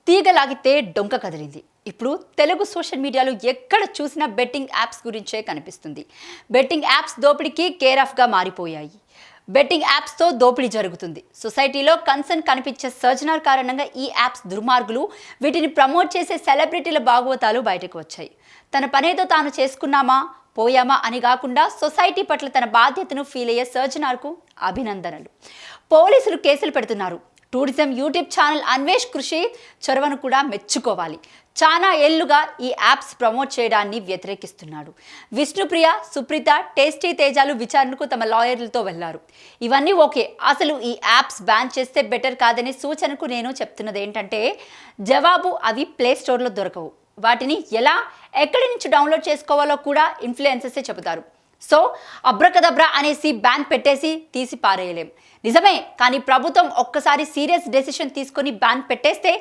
తీగలాగితే డొంక కదిలింది. ఇప్పుడు తెలుగు సోషల్ మీడియాలో ఎక్కడ చూసినా బెట్టింగ్ యాప్స్ గురించే కనిపిస్తుంది. బెట్టింగ్ యాప్స్ దోపిడీకి కేర్ ఆఫ్గా మారిపోయాయి. బెట్టింగ్ యాప్స్తో దోపిడీ జరుగుతుంది. సొసైటీలో కన్సర్న్ కనిపించే సర్జనర్ కారణంగా ఈ యాప్స్ దుర్మార్గులు వీటిని ప్రమోట్ చేసే సెలబ్రిటీల భాగవతాలు బయటకు వచ్చాయి. తన పనేదో తాను చేసుకున్నామా పోయామా అని కాకుండా సొసైటీ పట్ల తన బాధ్యతను ఫీల్ అయ్యే సర్జనర్కు అభినందనలు. పోలీసులు కేసులు పెడుతున్నారు. టూరిజం యూట్యూబ్ ఛానల్ అన్వేష్ కృషి చొరవను కూడా మెచ్చుకోవాలి. చాలా ఏళ్లుగా ఈ యాప్స్ ప్రమోట్ చేయడాన్ని వ్యతిరేకిస్తున్నాడు. విష్ణుప్రియ, సుప్రీత, టేస్టీ తేజాలు విచారణకు తమ లాయర్లతో వెళ్లారు. ఇవన్నీ ఓకే, అసలు ఈ యాప్స్ బ్యాన్ చేస్తే బెటర్ కాదనే సూచనకు నేను చెప్తున్నది ఏంటంటే, జవాబు అవి ప్లే స్టోర్లో దొరకవు. వాటిని ఎలా ఎక్కడి నుంచి డౌన్లోడ్ చేసుకోవాలో కూడా ఇన్ఫ్లుయెన్సర్సే చెబుతారు. సో అబ్రకదబ్రా అనేసి బ్యాన్ పెట్టేసి తీసి పారేయలేం. నిజమే, కానీ ప్రభుత్వం ఒక్కసారి సీరియస్ డెసిషన్ తీసుకొని బ్యాన్ పెట్టేస్తే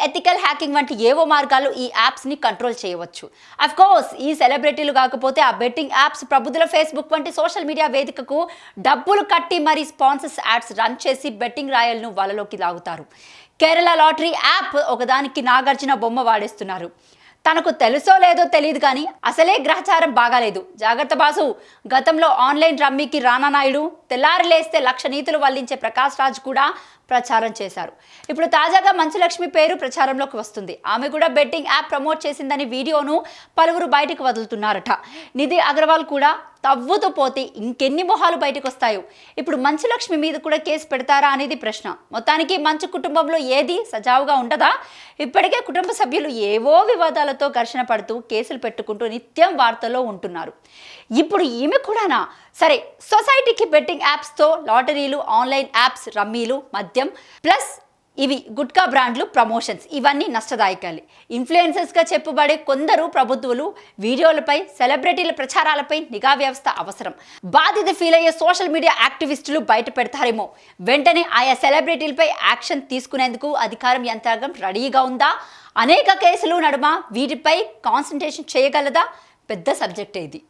ఎథికల్ హ్యాకింగ్ వంటి ఏవో మార్గాలు ఈ యాప్స్ని కంట్రోల్ చేయవచ్చు. అఫ్ కోర్స్ ఈ సెలబ్రిటీలు కాకపోతే ఆ బెట్టింగ్ యాప్స్ ప్రబుద్ధుల ఫేస్బుక్ వంటి సోషల్ మీడియా వేదికకు డబ్బులు కట్టి మరి స్పాన్సర్స్ యాడ్స్ రన్ చేసి బెట్టింగ్ రాయల్ను వలలోకి లాగుతారు. కేరళ లాటరీ యాప్ ఒకదానికి నాగార్జున బొమ్మ వాడేస్తున్నారు. తనకు తెలుసో లేదో తెలియదు కానీ అసలే గ్రహచారం బాగాలేదు, జాగ్రత్త బాసు. గతంలో ఆన్లైన్ రమ్మీకి రానా నాయుడు, తెల్లారి లేస్తే 1,00,000 నీతులు వల్లించే ప్రకాష్ రాజ్ కూడా ప్రచారం చేశారు. ఇప్పుడు తాజాగా మంచులక్ష్మి పేరు ప్రచారంలోకి వస్తుంది. ఆమె కూడా బెట్టింగ్ యాప్ ప్రమోట్ చేసిందని వీడియోను పలువురు బయటకు వదులుతున్నారట. నిధి అగర్వాల్ కూడా తవ్వుతూ పోతే ఇంకెన్ని మొహాలు బయటకు వస్తాయో. ఇప్పుడు మంచులక్ష్మి మీద కూడా కేసు పెడతారా అనేది ప్రశ్న. మొత్తానికి మంచు కుటుంబంలో ఏది సజావుగా ఉండదా? ఇప్పటికే కుటుంబ సభ్యులు ఏవో వివాదాలతో ఘర్షణ పడుతూ కేసులు పెట్టుకుంటూ నిత్యం వార్తల్లో ఉంటున్నారు. ఇప్పుడు ఈమె కూడానా? సరే, సొసైటీకి బెట్టింగ్ యాప్స్తో లాటరీలు, ఆన్లైన్ యాప్స్, రమ్మీలు, మద్యం ప్లస్ ఇవి గుట్కా బ్రాండ్లు ప్రమోషన్స్ ఇవన్నీ నష్టదాయకాలే. ఇన్ఫ్లుయెన్సర్స్గా చెప్పుబడే కొందరు ప్రభుత్వాలు వీడియోలపై, సెలబ్రిటీల ప్రచారాలపై నిఘా వ్యవస్థ అవసరం. బాధ్యత ఫీల్ అయ్యే సోషల్ మీడియా యాక్టివిస్టులు బయట పెడతారేమో. వెంటనే ఆయా సెలబ్రిటీలపై యాక్షన్ తీసుకునేందుకు అధికారం యంత్రాంగం రెడీగా ఉందా? అనేక కేసులు నడుమ వీటిపై కాన్సంట్రేషన్ చేయగలదా? పెద్ద సబ్జెక్టే ఇది.